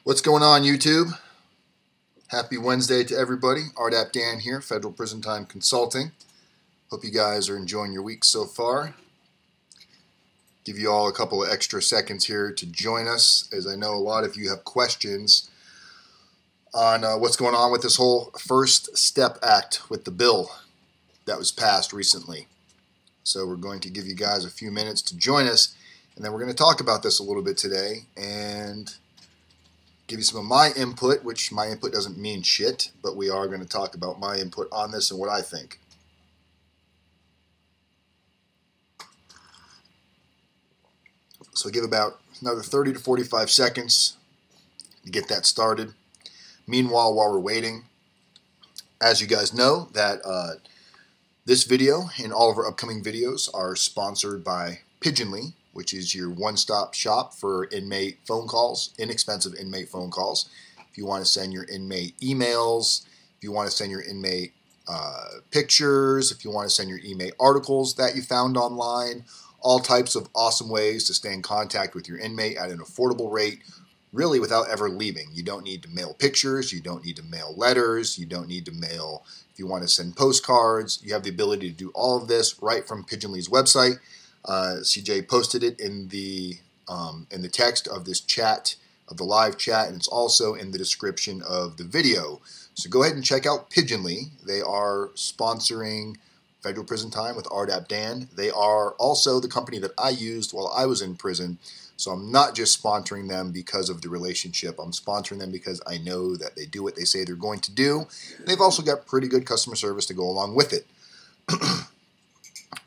What's going on, YouTube? Happy Wednesday to everybody. RDAP Dan here, Federal Prison Time Consulting. Hope you guys are enjoying your week so far. Give you all a couple of extra seconds here to join us, as I know a lot of you have questions on what's going on with this whole First Step Act with the bill that was passed recently. So we're going to give you guys a few minutes to join us, and then we're going to talk about this a little bit today and give you some of my input, which my input doesn't mean shit, but we are going to talk about my input on this and what I think. So give about another 30 to 45 seconds to get that started. Meanwhile, while we're waiting, as you guys know, that this video and all of our upcoming videos are sponsored by Pigeonly, which is your one-stop shop for inmate phone calls, inexpensive inmate phone calls. If you want to send your inmate emails, if you want to send your inmate pictures, if you want to send your inmate articles that you found online, all types of awesome ways to stay in contact with your inmate at an affordable rate, really without ever leaving. You don't need to mail pictures, you don't need to mail letters, you don't need to mail, if you want to send postcards, you have the ability to do all of this right from Pigeonly's website. CJ posted it in the text of this chat, of the live chat, and it's also in the description of the video. So go ahead and check out Pigeonly. They are sponsoring Federal Prison Time with RDAP Dan. They are also the company that I used while I was in prison. So I'm not just sponsoring them because of the relationship. I'm sponsoring them because I know that they do what they say they're going to do. They've also got pretty good customer service to go along with it.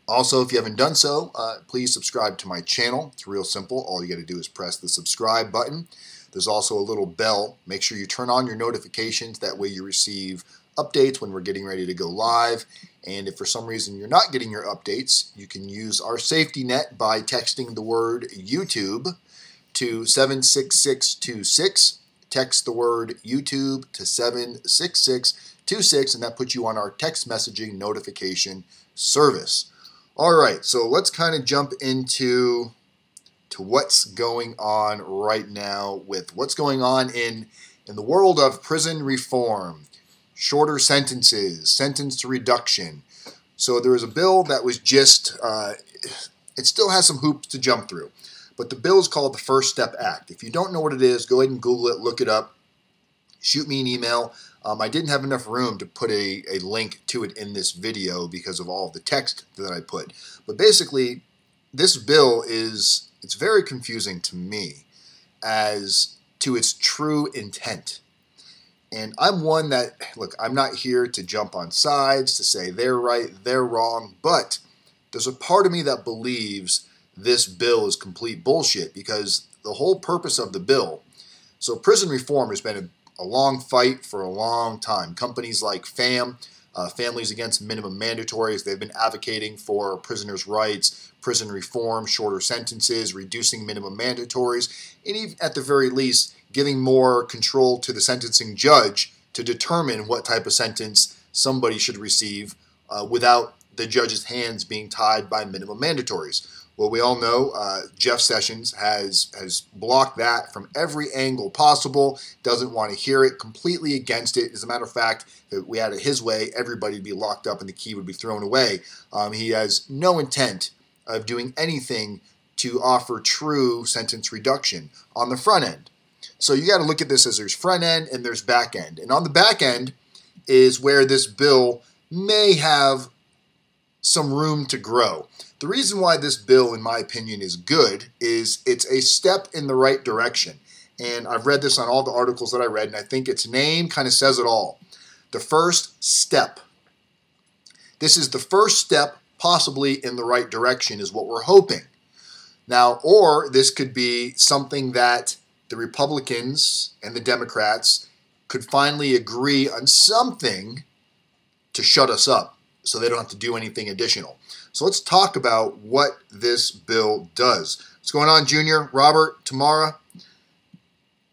Also, if you haven't done so, please subscribe to my channel. It's real simple. All you got to do is press the subscribe button. There's also a little bell. Make sure you turn on your notifications. That way you receive updates when we're getting ready to go live. And if for some reason you're not getting your updates, you can use our safety net by texting the word YouTube to 76626. Text the word YouTube to 76626, and that puts you on our text messaging notification service. All right, so let's kind of jump into what's going on right now with what's going on in the world of prison reform, shorter sentences, sentence reduction. So there was a bill that was just, it still has some hoops to jump through, but the bill is called the First Step Act. If you don't know what it is, go ahead and Google it, look it up, shoot me an email. I didn't have enough room to put a link to it in this video because of all of the text that I put. But basically, this bill it's very confusing to me as to its true intent. And I'm one that, look, I'm not here to jump on sides, to say they're right, they're wrong, but there's a part of me that believes this bill is complete bullshit because the whole purpose of the bill, so prison reform has been a long fight for a long time. Companies like Families Against Minimum Mandatories, they've been advocating for prisoners' rights, prison reform, shorter sentences, reducing minimum mandatories, and even at the very least, giving more control to the sentencing judge to determine what type of sentence somebody should receive without the judge's hands being tied by minimum mandatories. Well, we all know Jeff Sessions has blocked that from every angle possible, doesn't want to hear it, completely against it. As a matter of fact, if we had it his way, everybody would be locked up and the key would be thrown away. He has no intent of doing anything to offer true sentence reduction on the front end. So you got to look at this as there's front end and there's back end. And on the back end is where this bill may have some room to grow. The reason why this bill, in my opinion, is good is it's a step in the right direction. And I've read this on all the articles that I read, and I think its name kind of says it all. The first step. This is the first step possibly in the right direction is what we're hoping. Now, or this could be something that the Republicans and the Democrats could finally agree on something to shut us up so they don't have to do anything additional. So let's talk about what this bill does. What's going on, Junior, Robert, Tamara?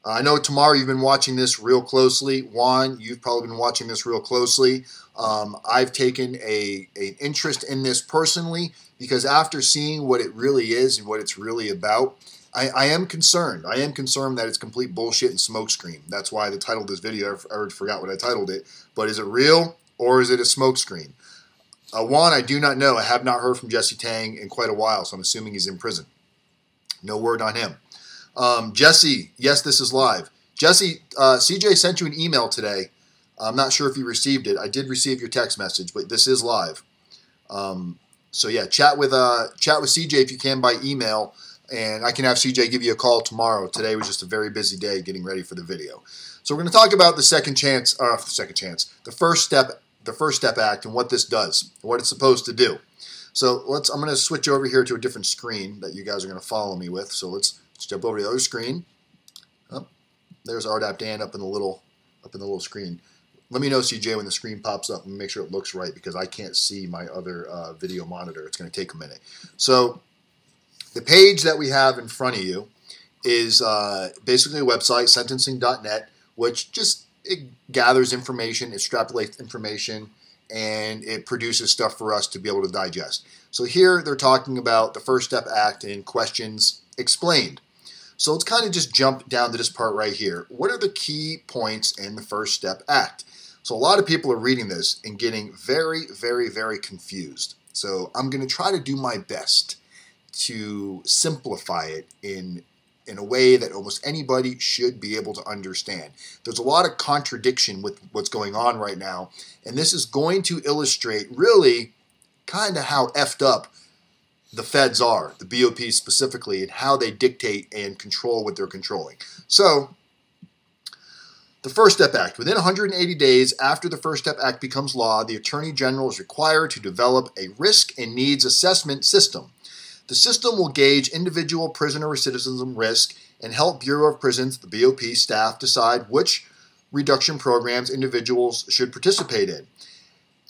I know, Tamara, you've been watching this real closely. Juan, you've probably been watching this real closely. I've taken an interest in this personally because after seeing what it really is and what it's really about, I am concerned. I am concerned that it's complete bullshit and smokescreen. That's why I titled this video. I already forgot what I titled it. But is it real or is it a smokescreen? One, I do not know. I have not heard from Jesse Tang in quite a while, so I'm assuming he's in prison. No word on him. Jesse, yes, this is live. Jesse, CJ sent you an email today. I'm not sure if you received it. I did receive your text message, but this is live. So yeah, chat with CJ if you can by email, and I can have CJ give you a call tomorrow. Today was just a very busy day getting ready for the video. So we're going to talk about the the First Step Act and what this does, what it's supposed to do. So I'm going to switch over here to a different screen that you guys are going to follow me with. So let's jump over to the other screen. Oh, there's RDAP Dan up in the little screen. Let me know, CJ, when the screen pops up and make sure it looks right because I can't see my other video monitor. It's going to take a minute. So the page that we have in front of you is basically a website, sentencing.net, which it gathers information, extrapolates information, and it produces stuff for us to be able to digest. So here they're talking about the First Step Act and questions explained. So let's kind of just jump down to this part right here. What are the key points in the First Step Act? So a lot of people are reading this and getting very, very, very confused. So I'm going to try to do my best to simplify it in a way that almost anybody should be able to understand. There's a lot of contradiction with what's going on right now, and this is going to illustrate really kind of how effed up the feds are, the BOP specifically, and how they dictate and control what they're controlling. So, the First Step Act. Within 180 days after the First Step Act becomes law, the Attorney General is required to develop a risk and needs assessment system. The system will gauge individual prisoner recidivism risk and help Bureau of Prisons, the BOP staff, decide which reduction programs individuals should participate in.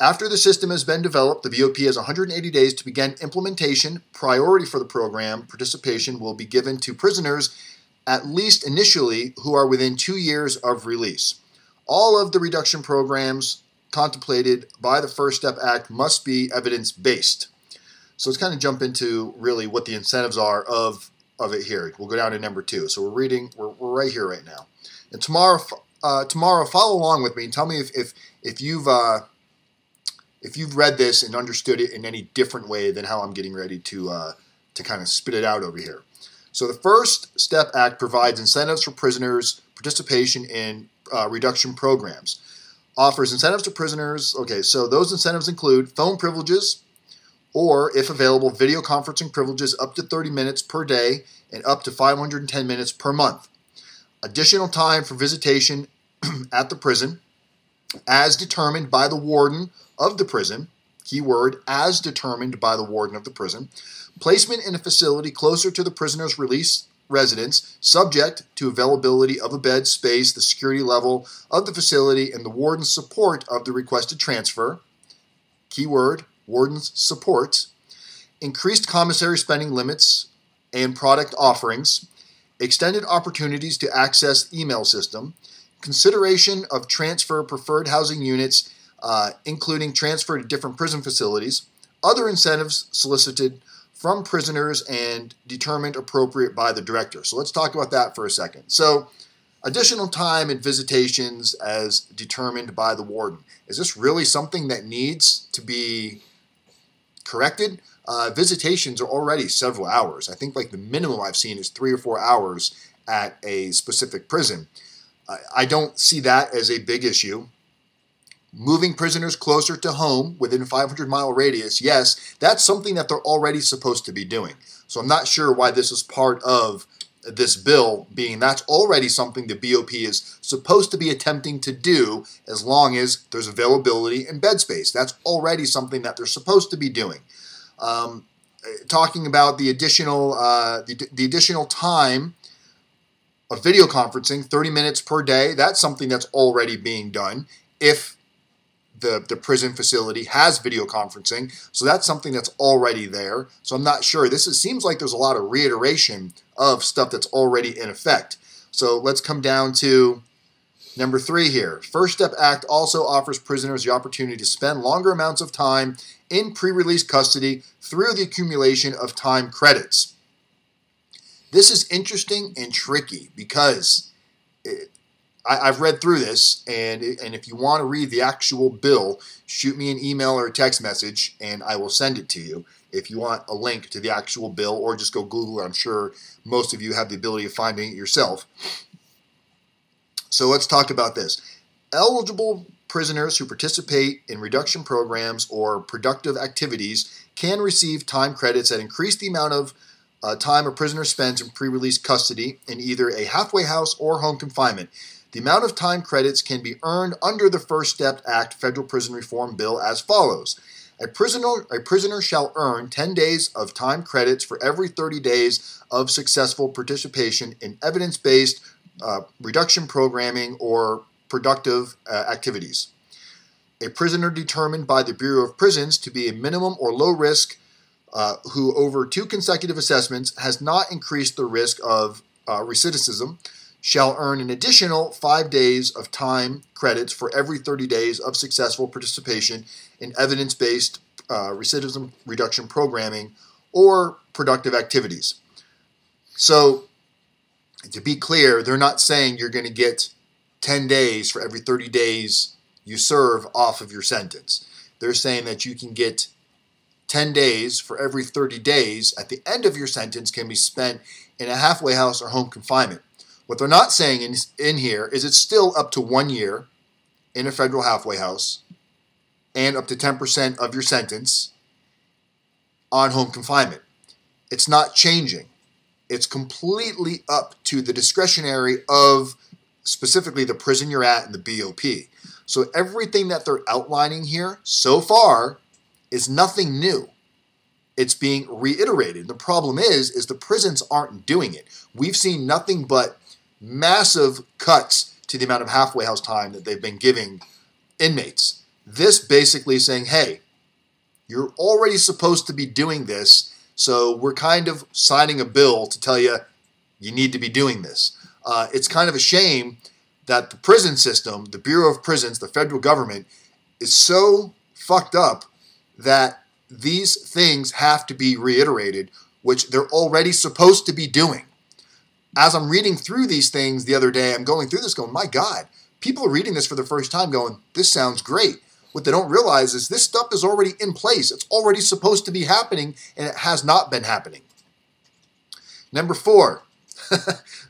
After the system has been developed, the BOP has 180 days to begin implementation. Priority for the program participation will be given to prisoners, at least initially, who are within 2 years of release. All of the reduction programs contemplated by the First Step Act must be evidence-based. So let's kind of jump into really what the incentives are of it here. We'll go down to number 2. So we're right here right now. And tomorrow, follow along with me and tell me if you've read this and understood it in any different way than how I'm getting ready to kind of spit it out over here. So the First Step Act provides incentives for prisoners' participation in reduction programs. Offers incentives to prisoners. Okay, so those incentives include phone privileges, or, if available, video conferencing privileges up to 30 minutes per day and up to 510 minutes per month. Additional time for visitation at the prison, as determined by the warden of the prison, keyword, as determined by the warden of the prison. Placement in a facility closer to the prisoner's release residence, subject to availability of a bed space, the security level of the facility, and the warden's support of the requested transfer, keyword, warden's support, increased commissary spending limits and product offerings, extended opportunities to access email system, consideration of transfer preferred housing units, including transfer to different prison facilities, other incentives solicited from prisoners and determined appropriate by the director. So let's talk about that for a second. So additional time and visitations as determined by the warden. Is this really something that needs to be corrected? Visitations are already several hours. I think like the minimum I've seen is 3 or 4 hours at a specific prison. I don't see that as a big issue. Moving prisoners closer to home within a 500-mile radius, yes, that's something that they're already supposed to be doing. So I'm not sure why this is part of this bill, being that's already something the BOP is supposed to be attempting to do as long as there's availability and bed space. That's already something that they're supposed to be doing. Talking about the additional time of video conferencing, 30 minutes per day, that's something that's already being done if the prison facility has video conferencing. So that's something that's already there. So I'm not sure. Seems like there's a lot of reiteration of stuff that's already in effect. So let's come down to number 3 here. First Step Act also offers prisoners the opportunity to spend longer amounts of time in pre-release custody through the accumulation of time credits. This is interesting and tricky because I've read through this, and if you want to read the actual bill, shoot me an email or a text message, and I will send it to you. If you want a link to the actual bill, or just go Google it, I'm sure most of you have the ability of finding it yourself. So let's talk about this. Eligible prisoners who participate in reduction programs or productive activities can receive time credits that increase the amount of time a prisoner spends in pre-release custody in either a halfway house or home confinement. The amount of time credits can be earned under the First Step Act Federal Prison Reform Bill as follows. A prisoner shall earn 10 days of time credits for every 30 days of successful participation in evidence-based reduction programming or productive activities. A prisoner determined by the Bureau of Prisons to be a minimum or low risk who over 2 consecutive assessments has not increased the risk of recidivism shall earn an additional 5 days of time credits for every 30 days of successful participation in evidence-based recidivism reduction programming or productive activities. So, to be clear, they're not saying you're going to get 10 days for every 30 days you serve off of your sentence. They're saying that you can get 10 days for every 30 days at the end of your sentence can be spent in a halfway house or home confinement. What they're not saying in here is it's still up to 1 year in a federal halfway house and up to 10% of your sentence on home confinement. It's not changing. It's completely up to the discretionary of specifically the prison you're at and the BOP. So everything that they're outlining here so far is nothing new. It's being reiterated. The problem is the prisons aren't doing it. We've seen nothing but massive cuts to the amount of halfway house time that they've been giving inmates. This basically saying, hey, you're already supposed to be doing this, so we're kind of signing a bill to tell you you need to be doing this. It's kind of a shame that the prison system, the Bureau of Prisons, the federal government, is so fucked up that these things have to be reiterated, which they're already supposed to be doing. As I'm reading through these things the other day, I'm going through this going, my God, people are reading this for the first time going, this sounds great. What they don't realize is this stuff is already in place. It's already supposed to be happening, and it has not been happening. Number 4.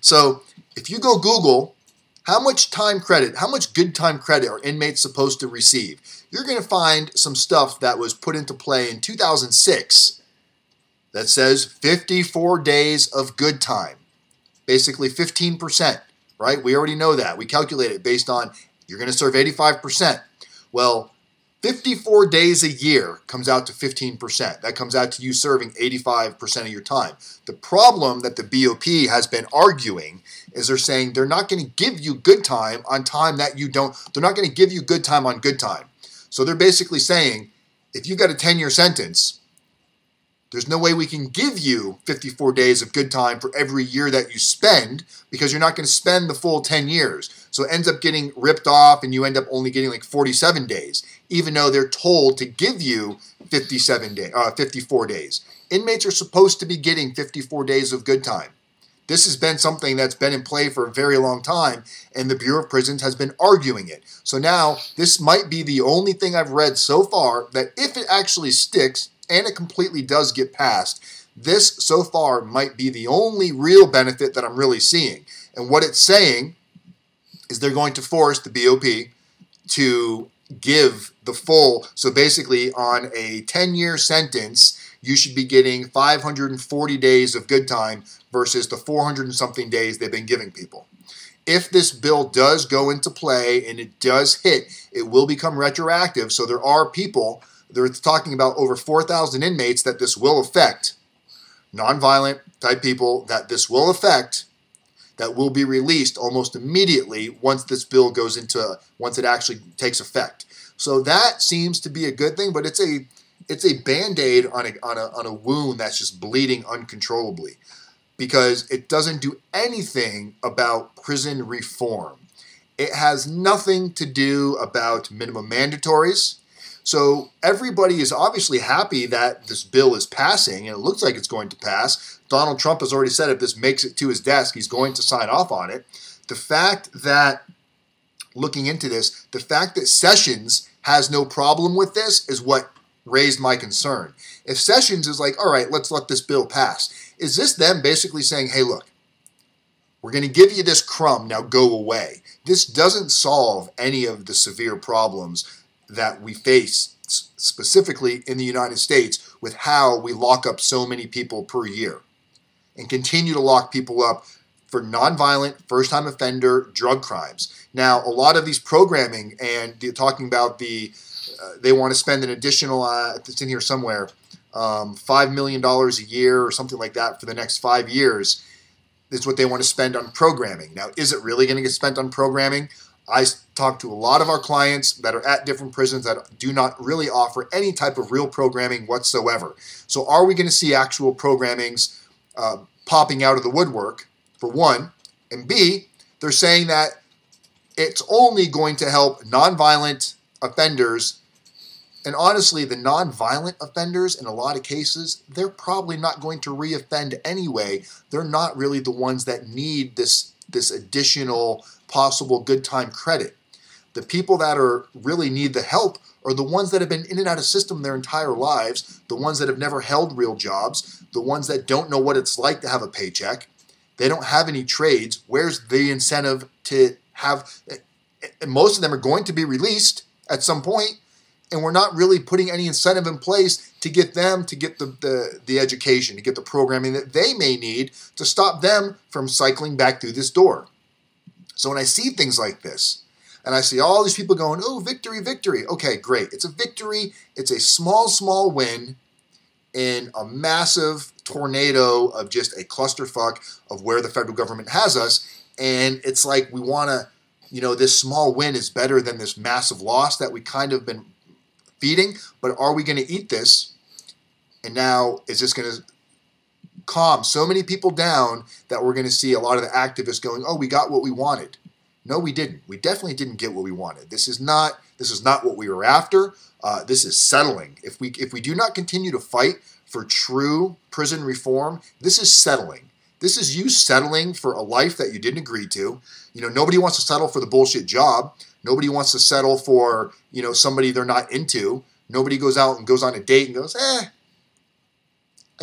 So if you go Google, how much time credit, how much good time credit are inmates supposed to receive? You're going to find some stuff that was put into play in 2006 that says 54 days of good time. Basically 15%, right? We already know that. We calculate it based on you're going to serve 85%. Well, 54 days a year comes out to 15%. That comes out to you serving 85% of your time. The problem that the BOP has been arguing is they're saying they're not going to give you good time on time that you don't. They're not going to give you good time on good time. So they're basically saying if you got a 10-year sentence, there's no way we can give you 54 days of good time for every year that you spend because you're not going to spend the full 10 years. So it ends up getting ripped off and you end up only getting like 47 days, even though they're told to give you 54 days. Inmates are supposed to be getting 54 days of good time. This has been something that's been in play for a very long time, and the Bureau of Prisons has been arguing it. So now this might be the only thing I've read so far that if it actually sticks, and it completely does get passed, this so far might be the only real benefit that I'm really seeing. And what it's saying is they're going to force the BOP to give the full, so basically on a 10-year sentence, you should be getting 540 days of good time versus the 400 and something days they've been giving people. If this bill does go into play and it does hit, it will become retroactive. So there are people, they're talking about over 4,000 inmates that this will affect, nonviolent type people that this will affect, that will be released almost immediately once this bill goes into, once it actually takes effect. So that seems to be a good thing, but it's a Band-Aid on a wound that's just bleeding uncontrollably because it doesn't do anything about prison reform. It has nothing to do about minimum mandatories. So everybody is obviously happy that this bill is passing, and it looks like it's going to pass. Donald Trump has already said if this makes it to his desk, he's going to sign off on it. The fact that, looking into this, the fact that Sessions has no problem with this is what raised my concern. If Sessions is like, all right, let's let this bill pass, is this them basically saying, hey, look, we're going to give you this crumb, now go away? This doesn't solve any of the severe problems that we face specifically in the United States with how we lock up so many people per year and continue to lock people up for nonviolent, first-time offender drug crimes. Now, a lot of these programming, and talking about they want to spend an additional, it's in here somewhere, $5 million a year or something like that for the next 5 years is what they want to spend on programming. Now, is it really going to get spent on programming? I talk to a lot of our clients that are at different prisons that do not really offer any type of real programming whatsoever. So are we going to see actual programmings popping out of the woodwork, for one? And B, they're saying that it's only going to help nonviolent offenders. And honestly, the nonviolent offenders, in a lot of cases, they're probably not going to reoffend anyway. They're not really the ones that need this additional possible good time credit. The people that really need the help are the ones that have been in and out of system their entire lives, the ones that have never held real jobs, the ones that don't know what it's like to have a paycheck. They don't have any trades. Where's the incentive to have? And most of them are going to be released at some point, and we're not really putting any incentive in place to get them to get the education, to get the programming that they may need to stop them from cycling back through this door. So when I see things like this, and I see all these people going, oh, victory, victory. Okay, great. It's a victory. It's a small, small win in a massive tornado of just a clusterfuck of where the federal government has us. And it's like we want to, this small win is better than this massive loss that we kind of been feeding. But are we going to eat this? And now is this going to calm so many people down that we're going to see a lot of the activists going, oh, we got what we wanted? No, we didn't. We definitely didn't get what we wanted. This is not what we were after. This is settling. If we do not continue to fight for true prison reform, this is settling. This is you settling for a life that you didn't agree to. Nobody wants to settle for the bullshit job. Nobody wants to settle for, somebody they're not into. Nobody goes out and goes on a date and goes, I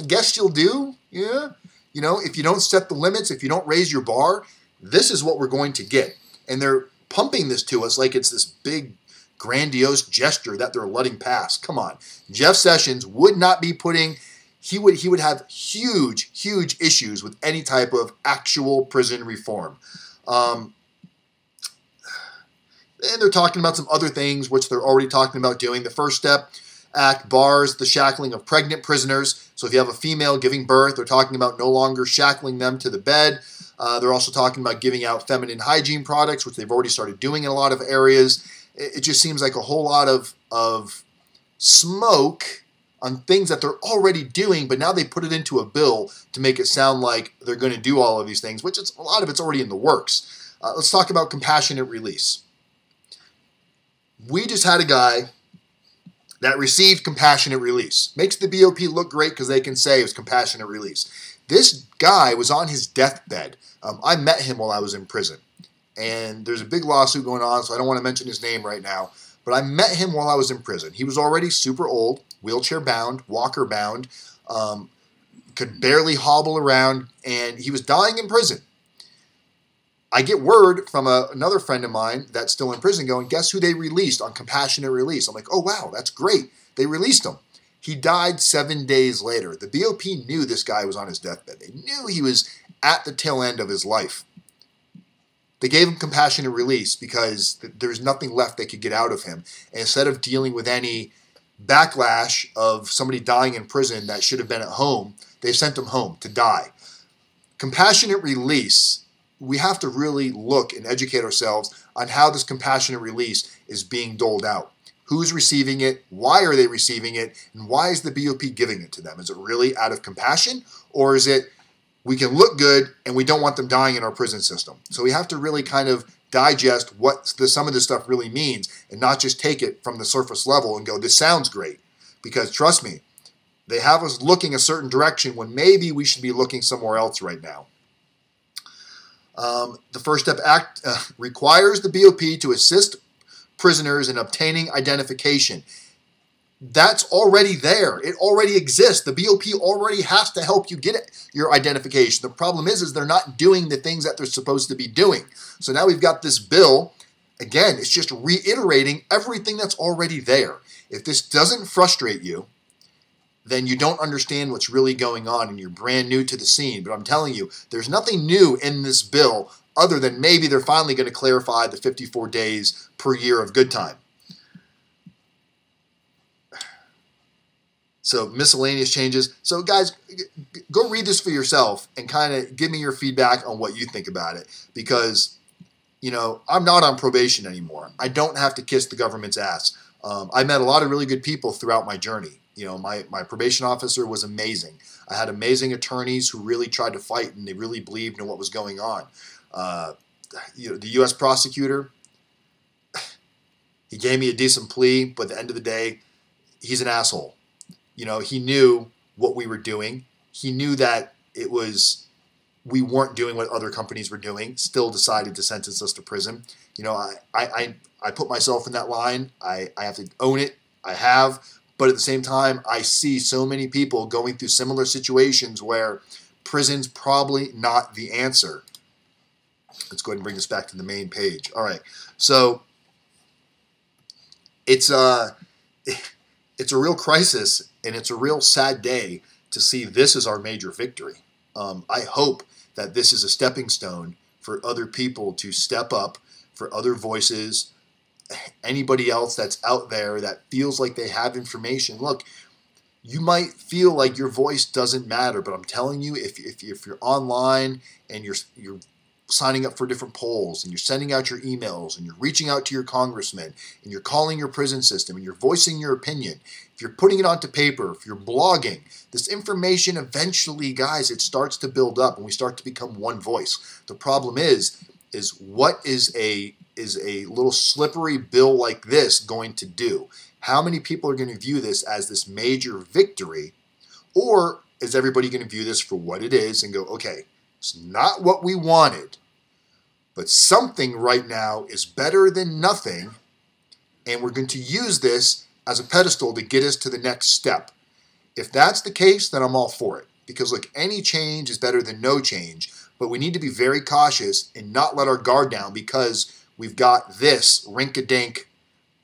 guess you'll do. Yeah. If you don't set the limits, if you don't raise your bar, this is what we're going to get. And they're pumping this to us like it's this big, grandiose gesture that they're letting pass. Come on. Jeff Sessions would not be he would have huge, huge issues with any type of actual prison reform. And they're talking about some other things, which they're already talking about doing. The First Step Act bars the shackling of pregnant prisoners. So if you have a female giving birth, they're talking about no longer shackling them to the bed. They're also talking about giving out feminine hygiene products, which they've already started doing in a lot of areas. It just seems like a whole lot of smoke on things that they're already doing, but now they put it into a bill to make it sound like they're going to do all of these things, which a lot of it's already in the works. Let's talk about compassionate release. We just had a guy that received compassionate release. Makes the BOP look great because they can say it was compassionate release. This guy was on his deathbed. I met him while I was in prison. And there's a big lawsuit going on, so I don't want to mention his name right now. But I met him while I was in prison. He was already super old, wheelchair-bound, walker-bound, could barely hobble around, and he was dying in prison. I get word from another friend of mine that's still in prison going, guess who they released on compassionate release? I'm like, oh, wow, that's great. They released him. He died 7 days later. The BOP knew this guy was on his deathbed. They knew he was at the tail end of his life. They gave him compassionate release because there's nothing left they could get out of him. And instead of dealing with any backlash of somebody dying in prison that should have been at home, they sent him home to die. Compassionate release, we have to really look and educate ourselves on how this compassionate release is being doled out. Who's receiving it? Why are they receiving it? And why is the BOP giving it to them? Is it really out of compassion? Or is it we can look good, and we don't want them dying in our prison system. So we have to really kind of digest what some of this stuff really means and not just take it from the surface level and go, this sounds great. Because trust me, they have us looking a certain direction when maybe we should be looking somewhere else right now. The First Step Act requires the BOP to assist prisoners in obtaining identification. That's already there. It already exists. The BOP already has to help you get your identification. The problem is they're not doing the things that they're supposed to be doing. So now we've got this bill. Again, it's just reiterating everything that's already there. If this doesn't frustrate you, then you don't understand what's really going on and you're brand new to the scene. But I'm telling you, there's nothing new in this bill other than maybe they're finally going to clarify the 54 days per year of good time. So miscellaneous changes. So guys, go read this for yourself and kind of give me your feedback on what you think about it. Because, you know, I'm not on probation anymore. I don't have to kiss the government's ass. I met a lot of really good people throughout my journey. You know, my probation officer was amazing. I had amazing attorneys who really tried to fight and they really believed in what was going on. You know, the U.S. prosecutor, he gave me a decent plea, but at the end of the day, he's an asshole. You know, he knew what we were doing. He knew that we weren't doing what other companies were doing, still decided to sentence us to prison. You know, I put myself in that line. I have to own it. I have. But at the same time, I see so many people going through similar situations where prison's probably not the answer. Let's go ahead and bring this back to the main page. All right. So it's a real crisis, and it's a real sad day to see this as our major victory. I hope that this is a stepping stone for other people to step up, for other voices, anybody else that's out there that feels like they have information. Look, you might feel like your voice doesn't matter, but I'm telling you, if you're online and you're signing up for different polls and you're sending out your emails and you're reaching out to your congressman and you're calling your prison system and you're voicing your opinion, if you're putting it onto paper, if you're blogging, this information eventually, guys, it starts to build up and we start to become one voice. The problem is what is a little slippery bill like this going to do? How many people are going to view this as this major victory? Or is everybody going to view this for what it is and go, okay, it's not what we wanted, but something right now is better than nothing, and we're going to use this as a pedestal to get us to the next step. If that's the case, then I'm all for it. Because look, any change is better than no change, but we need to be very cautious and not let our guard down because we've got this rink-a-dink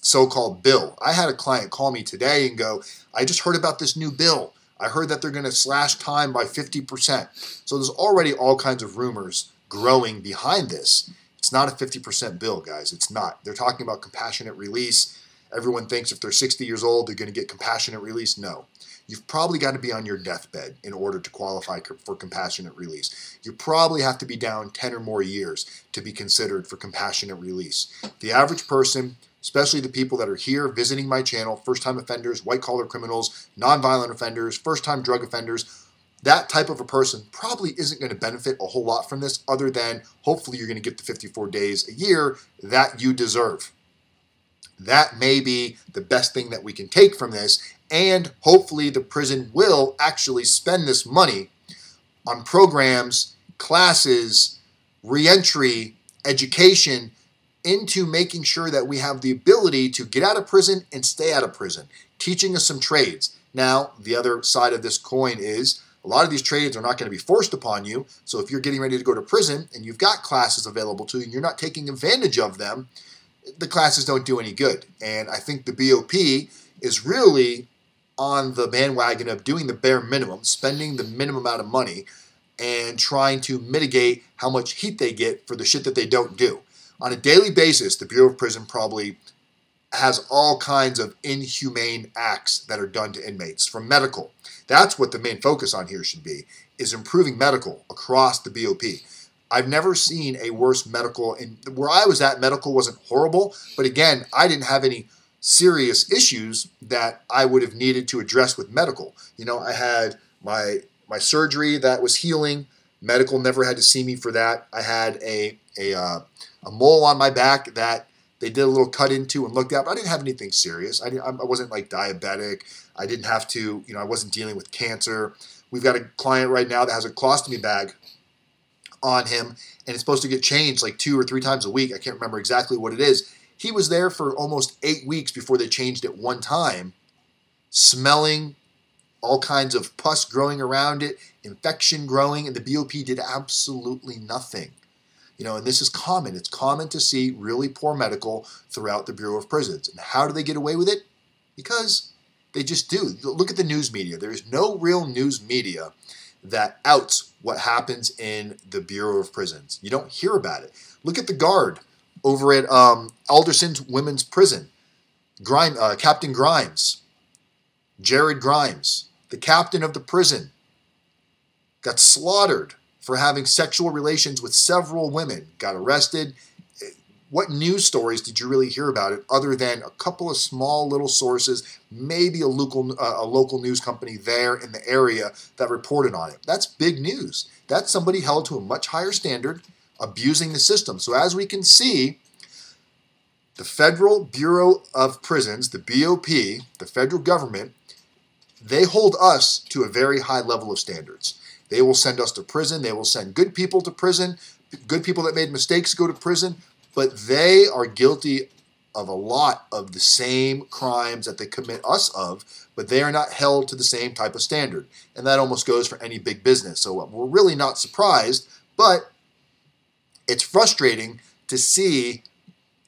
so-called bill. I had a client call me today and go, I just heard about this new bill. I heard that they're going to slash time by 50%. So there's already all kinds of rumors growing behind this. It's not a 50% bill, guys. It's not. They're talking about compassionate release. Everyone thinks if they're 60 years old, they're going to get compassionate release. No. You've probably got to be on your deathbed in order to qualify for compassionate release. You probably have to be down 10 or more years to be considered for compassionate release. The average person, especially the people that are here visiting my channel, first-time offenders, white-collar criminals, nonviolent offenders, first-time drug offenders, that type of a person probably isn't going to benefit a whole lot from this other than hopefully you're going to get the 54 days a year that you deserve. That may be the best thing that we can take from this, and hopefully the prison will actually spend this money on programs, classes, reentry, education, into making sure that we have the ability to get out of prison and stay out of prison, teaching us some trades. Now, the other side of this coin is a lot of these trades are not going to be forced upon you, so if you're getting ready to go to prison and you've got classes available to you and you're not taking advantage of them, the classes don't do any good. And I think the BOP is really on the bandwagon of doing the bare minimum, spending the minimum amount of money, and trying to mitigate how much heat they get for the shit that they don't do. On a daily basis, the Bureau of Prison probably has all kinds of inhumane acts that are done to inmates, from medical. That's what the main focus on here should be, is improving medical across the BOP. I've never seen a worse medical, and where I was at, medical wasn't horrible, but again, I didn't have any serious issues that I would have needed to address with medical. You know, I had my surgery that was healing. Medical never had to see me for that. I had a mole on my back that they did a little cut into and looked at, but I didn't have anything serious. I wasn't like diabetic. I didn't have to, I wasn't dealing with cancer. We've got a client right now that has a colostomy bag on him, and it's supposed to get changed like 2 or 3 times a week. I can't remember exactly what it is. He was there for almost 8 weeks before they changed it one time, smelling all kinds of pus growing around it, infection growing, and the BOP did absolutely nothing. And this is common. It's common to see really poor medical throughout the Bureau of Prisons. And how do they get away with it? Because they just do. Look at the news media. There is no real news media that outs what happens in the Bureau of Prisons. You don't hear about it. Look at the guard over at Alderson's Women's Prison. Captain Grimes, Jared Grimes, the captain of the prison, got slaughtered for having sexual relations with several women, got arrested. What news stories did you really hear about it other than a couple of small little sources, maybe a local news company there in the area that reported on it? That's big news. That's somebody held to a much higher standard, abusing the system. So as we can see, the Federal Bureau of Prisons, the BOP, the federal government, they hold us to a very high level of standards. They will send us to prison. They will send good people to prison. Good people that made mistakes go to prison. But they are guilty of a lot of the same crimes that they commit us of, but they are not held to the same type of standard. And that almost goes for any big business. So we're really not surprised, but it's frustrating to see,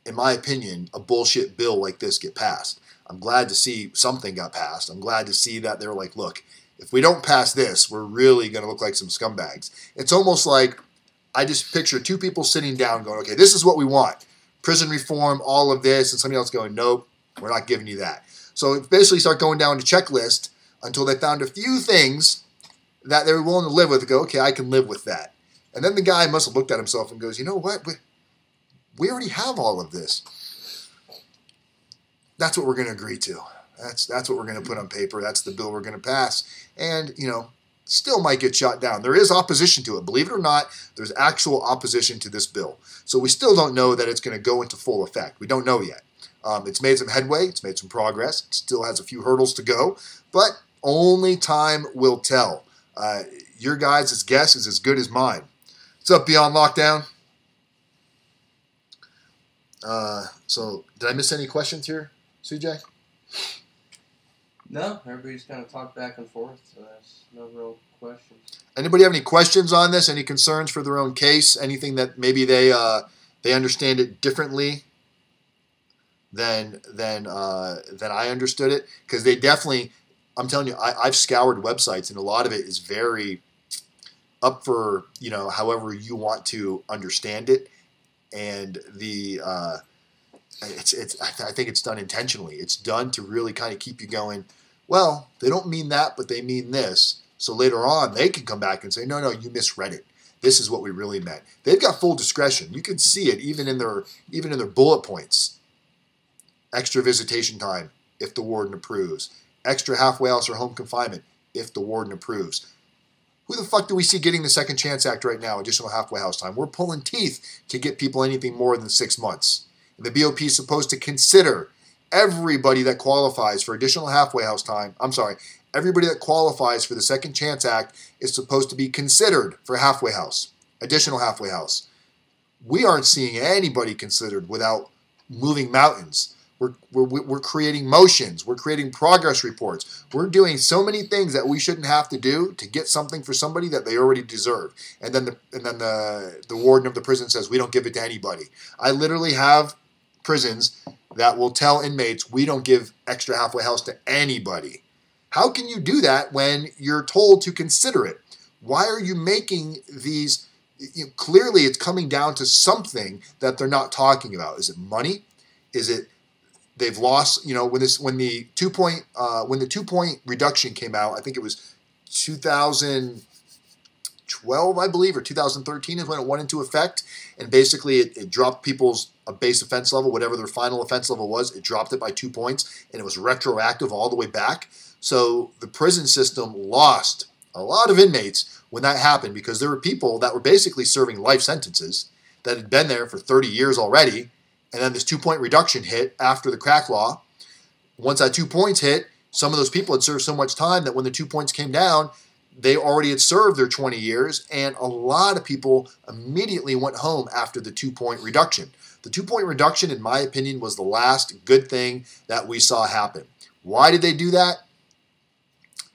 in my opinion, a bullshit bill like this get passed. I'm glad to see something got passed. I'm glad to see that they're like, look, if we don't pass this, we're really going to look like some scumbags. It's almost like I just picture 2 people sitting down going, okay, this is what we want. Prison reform, all of this, and somebody else going, nope, we're not giving you that. So basically start going down the checklist until they found a few things that they were willing to live with. Go, okay, I can live with that. And then the guy must have looked at himself and goes, you know what? We already have all of this. That's what we're going to agree to. That's what we're going to put on paper. That's the bill we're going to pass. And, still might get shot down. There is opposition to it. Believe it or not, there's actual opposition to this bill. So we still don't know that it's going to go into full effect. We don't know yet. It's made some headway. It's made some progress. It still has a few hurdles to go, but only time will tell. Your guys' guess is as good as mine. What's up, Beyond Lockdown? So did I miss any questions here, CJ? No, everybody's kind of talked back and forth, so that's no real questions. Anybody have any questions on this? Any concerns for their own case? Anything that maybe they understand it differently than I understood it? Because they definitely, I'm telling you, I've scoured websites, and a lot of it is very up for however you want to understand it, and I think it's done intentionally. It's done to really kind of keep you going, well, they don't mean that, but they mean this. So later on, they can come back and say, no, you misread it. This is what we really meant. They've got full discretion. You can see it even in their bullet points. Extra visitation time, if the warden approves. Extra halfway house or home confinement, if the warden approves. Who the fuck do we see getting the Second Chance Act right now, additional halfway house time? We're pulling teeth to get people anything more than 6 months. The BOP is supposed to consider everybody that qualifies for additional halfway house time. Everybody that qualifies for the Second Chance Act is supposed to be considered for halfway house, additional halfway house. We aren't seeing anybody considered without moving mountains. We're creating motions. We're creating progress reports. We're doing so many things that we shouldn't have to do to get something for somebody that they already deserve. And then the warden of the prison says, we don't give it to anybody. I literally have prisons that will tell inmates, we don't give extra halfway house to anybody. How can you do that when you're told to consider it? Why are you making these? Clearly, it's coming down to something that they're not talking about. Is it money? Is it they've lost? When the 2 point reduction came out, I think it was 2012, I believe, or 2013 is when it went into effect, and basically it dropped people's base offense level, whatever their final offense level was. It dropped it by 2 points, and it was retroactive all the way back. So the prison system lost a lot of inmates when that happened, because there were people that were basically serving life sentences that had been there for 30 years already, and then this 2-point reduction hit after the crack law. Once that 2 points hit, some of those people had served so much time that when the 2 points came down, they already had served their 20 years, and a lot of people immediately went home after the 2-point reduction. The 2-point reduction, in my opinion, was the last good thing that we saw happen. Why did they do that?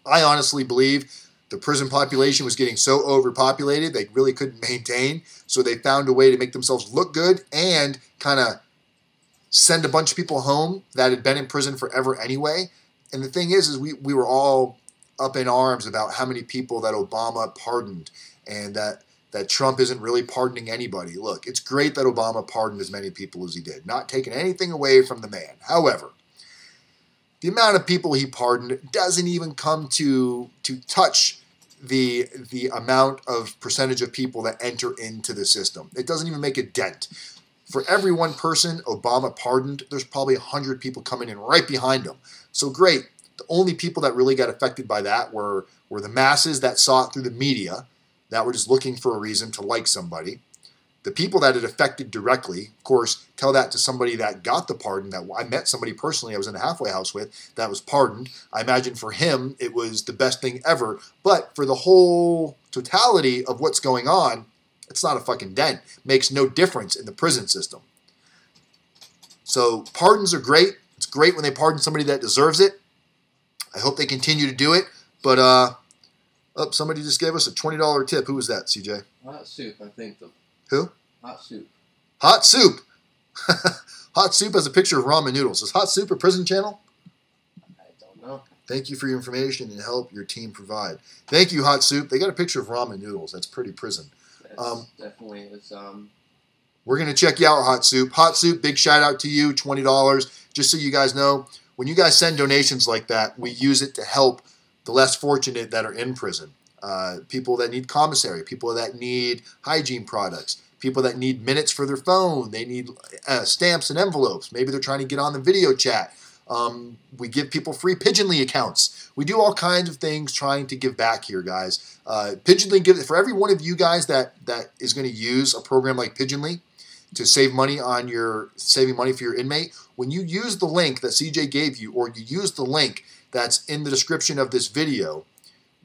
I honestly believe the prison population was getting so overpopulated they really couldn't maintain, so they found a way to make themselves look good and kind of send a bunch of people home that had been in prison forever anyway. And the thing is we were all up in arms about how many people that Obama pardoned, and that Trump isn't really pardoning anybody. Look, it's great that Obama pardoned as many people as he did, not taking anything away from the man. However, the amount of people he pardoned doesn't even come to touch the amount of percentage of people that enter into the system. It doesn't even make a dent. For every one person Obama pardoned, there's probably 100 people coming in right behind him. So great. The only people that really got affected by that were the masses that saw it through the media, that were just looking for a reason to like somebody. The people that it affected directly, of course, tell that to somebody that got the pardon. That I met somebody personally I was in a halfway house with that was pardoned. I imagine for him it was the best thing ever. But for the whole totality of what's going on, it's not a fucking dent. Makes no difference in the prison system. So pardons are great. It's great when they pardon somebody that deserves it. I hope they continue to do it. But oh, somebody just gave us a $20 tip. Who was that, CJ? Hot Soup, I think. Who? Hot Soup. Hot Soup. Hot Soup has a picture of ramen noodles. Is Hot Soup a prison channel? I don't know. Thank you for your information and help your team provide. Thank you, Hot Soup. They got a picture of ramen noodles. That's pretty prison. That's definitely is. We're going to check you out, Hot Soup. Hot Soup, big shout out to you, $20. Just so you guys know, when you guys send donations like that, we use it to help the less fortunate that are in prison. People that need commissary, people that need hygiene products, people that need minutes for their phone, they need stamps and envelopes. Maybe they're trying to get on the video chat. We give people free Pigeonly accounts. We do all kinds of things trying to give back here, guys. Pigeonly, for every one of you guys that is going to use a program like Pigeonly to save money on saving money for your inmate, when you use the link that CJ gave you, or you use the link that's in the description of this video,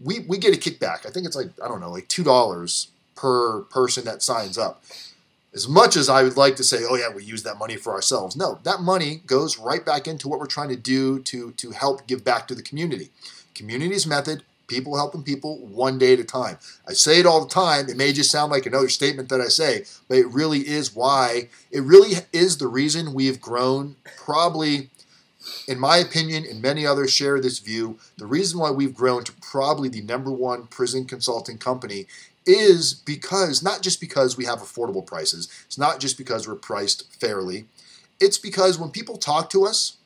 we get a kickback. I think it's like, I don't know, like $2 per person that signs up. As much as I would like to say, oh yeah, we use that money for ourselves. No, that money goes right back into what we're trying to do to help give back to the community. Community's method, people helping people one day at a time. I say it all the time. It may just sound like another statement that I say, but it really is why, it really is the reason we have grown, probably, in my opinion, and many others share this view, the reason why we've grown to probably the #1 prison consulting company is because, not just because we have affordable prices, it's not just because we're priced fairly, it's because when people talk to us,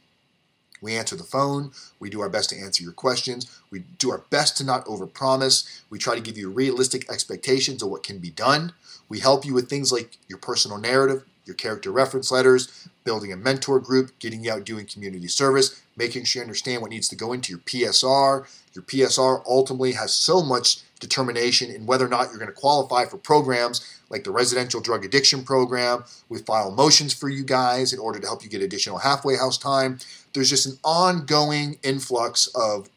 we answer the phone, we do our best to answer your questions, we do our best to not overpromise, we try to give you realistic expectations of what can be done, we help you with things like your personal narrative, your character reference letters, building a mentor group, getting you out doing community service, making sure you understand what needs to go into your PSR. Your PSR ultimately has so much determination in whether or not you're going to qualify for programs like the residential drug addiction program. We file motions for you guys in order to help you get additional halfway house time. There's just an ongoing influx of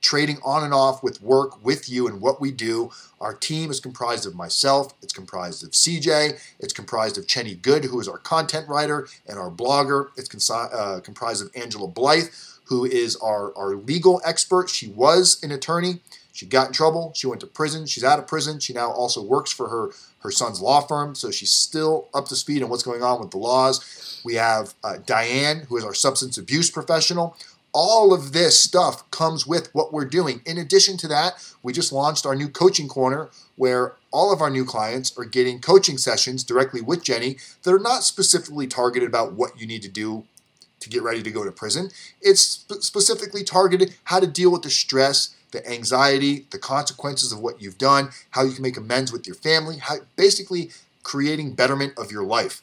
trading on and off with work with you and what we do. Our team is comprised of myself, it's comprised of CJ, it's comprised of Chenny Good, who is our content writer and our blogger. It's comprised of Angela Blythe, who is our legal expert. She was an attorney. She got in trouble. She went to prison. She's out of prison. She now also works for her son's law firm, so she's still up to speed on what's going on with the laws. We have Diane, who is our substance abuse professional. All of this stuff comes with what we're doing. In addition to that, we just launched our new coaching corner where all of our new clients are getting coaching sessions directly with Jenny that are not specifically targeted about what you need to do to get ready to go to prison. It's specifically targeted how to deal with the stress, the anxiety, the consequences of what you've done, how you can make amends with your family, how basically creating betterment of your life.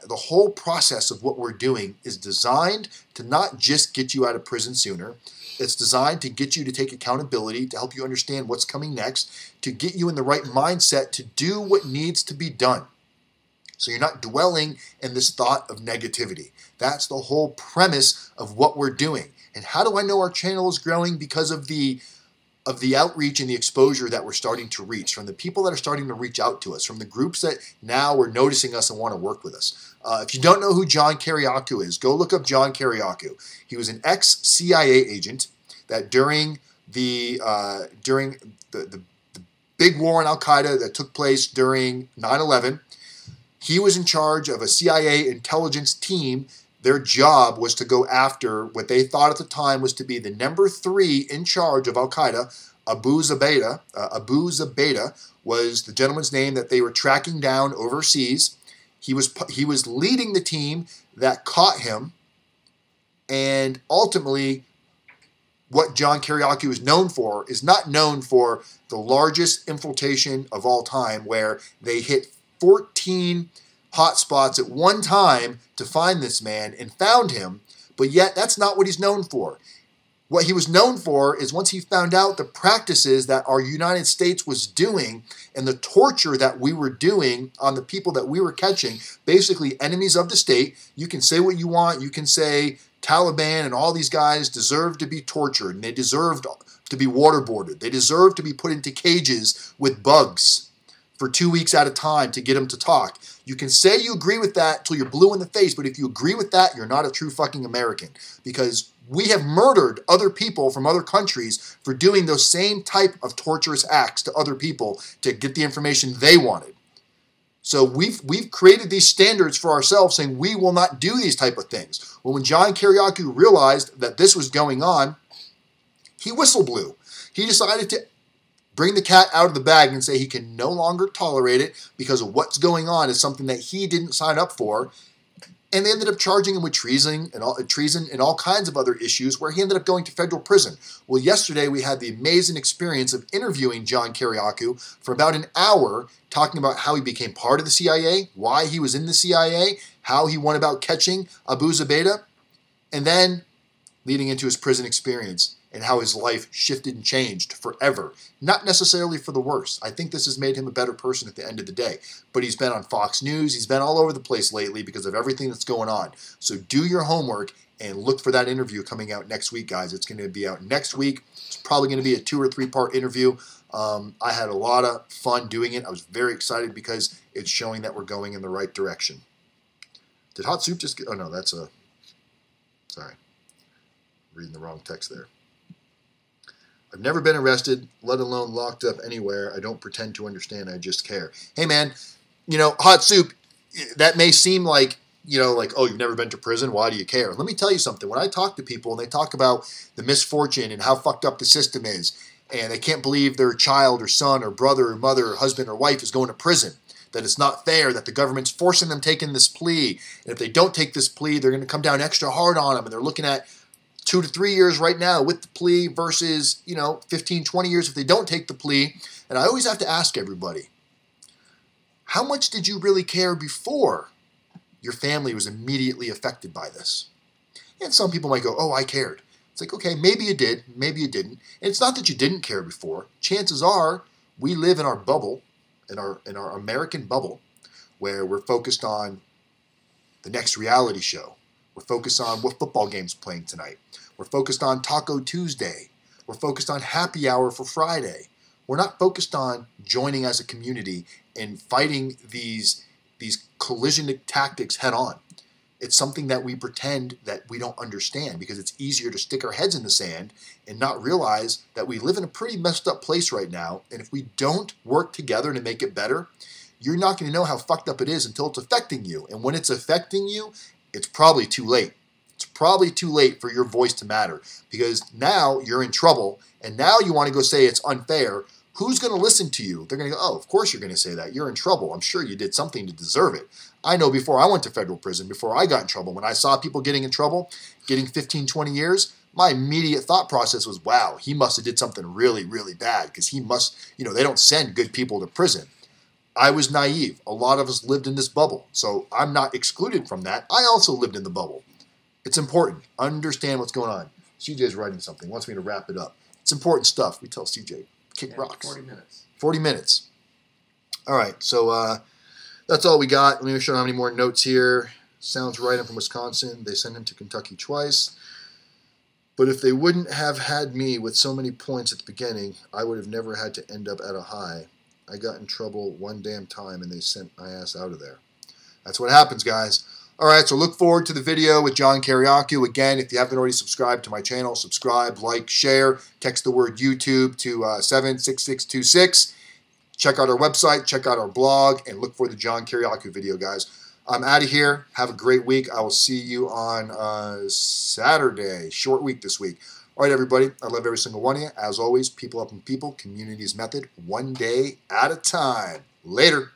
The whole process of what we're doing is designed to not just get you out of prison sooner. It's designed to get you to take accountability, to help you understand what's coming next, to get you in the right mindset to do what needs to be done. So you're not dwelling in this thought of negativity. That's the whole premise of what we're doing. And how do I know our channel is growing? Because of the outreach and the exposure that we're starting to reach, from the people that are starting to reach out to us, from the groups that now are noticing us and want to work with us. If you don't know who John Kiriakou is, go look up John Kiriakou. He was an ex-CIA agent that during the big war on Al-Qaeda that took place during 9/11, he was in charge of a CIA intelligence team. Their job was to go after what they thought at the time was to be the number 3 in charge of Al-Qaeda, Abu Zubaydah. Abu Zubaydah was the gentleman's name that they were tracking down overseas. He was leading the team that caught him, and ultimately what John Kiriakou is known for is not known for the largest infiltration of all time, where they hit 14 hotspots at one time to find this man and found him, but yet that's not what he's known for. What he was known for is once he found out the practices that our United States was doing and the torture that we were doing on the people that we were catching, basically enemies of the state. You can say what you want. You can say Taliban and all these guys deserve to be tortured, and they deserved to be waterboarded. They deserve to be put into cages with bugs for 2 weeks at a time to get them to talk. You can say you agree with that till you're blue in the face, but if you agree with that, you're not a true fucking American, because we have murdered other people from other countries for doing those same type of torturous acts to other people to get the information they wanted. So we've created these standards for ourselves, saying we will not do these type of things. Well, when John Kiriakou realized that this was going on, he whistle blew. He decided to bring the cat out of the bag and say he can no longer tolerate it because of what's going on is something that he didn't sign up for. And they ended up charging him with treason and all kinds of other issues, where he ended up going to federal prison. Well, yesterday we had the amazing experience of interviewing John Kiriakou for about an hour, talking about how he became part of the CIA, why he was in the CIA, how he went about catching Abu Zubaydah, and then leading into his prison experience and how his life shifted and changed forever. Not necessarily for the worse. I think this has made him a better person at the end of the day. But he's been on Fox News. He's been all over the place lately because of everything that's going on. So do your homework and look for that interview coming out next week, guys. It's going to be out next week. It's probably going to be a 2 or 3 part interview. I had a lot of fun doing it. I was very excited because it's showing that we're going in the right direction. Did Hot Soup just get... Oh, no, that's a... Sorry. Reading the wrong text there. I've never been arrested, let alone locked up anywhere. I don't pretend to understand. I just care. Hey, man, Hot Soup, that may seem like, oh, you've never been to prison. Why do you care? Let me tell you something. When I talk to people and they talk about the misfortune and how fucked up the system is, and they can't believe their child or son or brother or mother or husband or wife is going to prison, that it's not fair, that the government's forcing them taking this plea, and if they don't take this plea, they're going to come down extra hard on them, and they're looking at 2 to 3 years right now with the plea versus, 15, 20 years if they don't take the plea. And I always have to ask everybody, how much did you really care before your family was immediately affected by this? And some people might go, oh, I cared. It's like, okay, maybe you did, maybe you didn't. And it's not that you didn't care before. Chances are we live in our bubble, in our American bubble, where we're focused on the next reality show. We're focused on what football game's playing tonight. We're focused on Taco Tuesday. We're focused on happy hour for Friday. We're not focused on joining as a community and fighting these collision tactics head on. It's something that we pretend that we don't understand because it's easier to stick our heads in the sand and not realize that we live in a pretty messed up place right now. And if we don't work together to make it better, you're not going to know how fucked up it is until it's affecting you. And when it's affecting you, it's probably too late. It's probably too late for your voice to matter because now you're in trouble and now you want to go say it's unfair. Who's going to listen to you? They're going to go, oh, of course you're going to say that. You're in trouble. I'm sure you did something to deserve it. I know before I went to federal prison, before I got in trouble, when I saw people getting in trouble, getting 15, 20 years, my immediate thought process was, wow, he must have did something really, really bad because he must, they don't send good people to prison. I was naive. A lot of us lived in this bubble. So I'm not excluded from that. I also lived in the bubble. It's important. Understand what's going on. CJ's writing something. Wants me to wrap it up. It's important stuff. We tell CJ, kick rocks. 40 minutes. 40 minutes. All right. So that's all we got. Let me make sure I don't have any more notes here. Sounds right. I'm from Wisconsin. They sent him to Kentucky twice. But if they wouldn't have had me with so many points at the beginning, I would have never had to end up at a high. I got in trouble one damn time, and they sent my ass out of there. That's what happens, guys. All right, so look forward to the video with John Kiriakou. Again, if you haven't already subscribed to my channel, subscribe, like, share. Text the word YouTube to 76626. Check out our website, check out our blog, and look for the John Kiriakou video, guys. I'm out of here. Have a great week. I will see you on Saturday. Short week this week. All right, everybody. I love every single one of you. As always, people helping people, communities method, one day at a time. Later.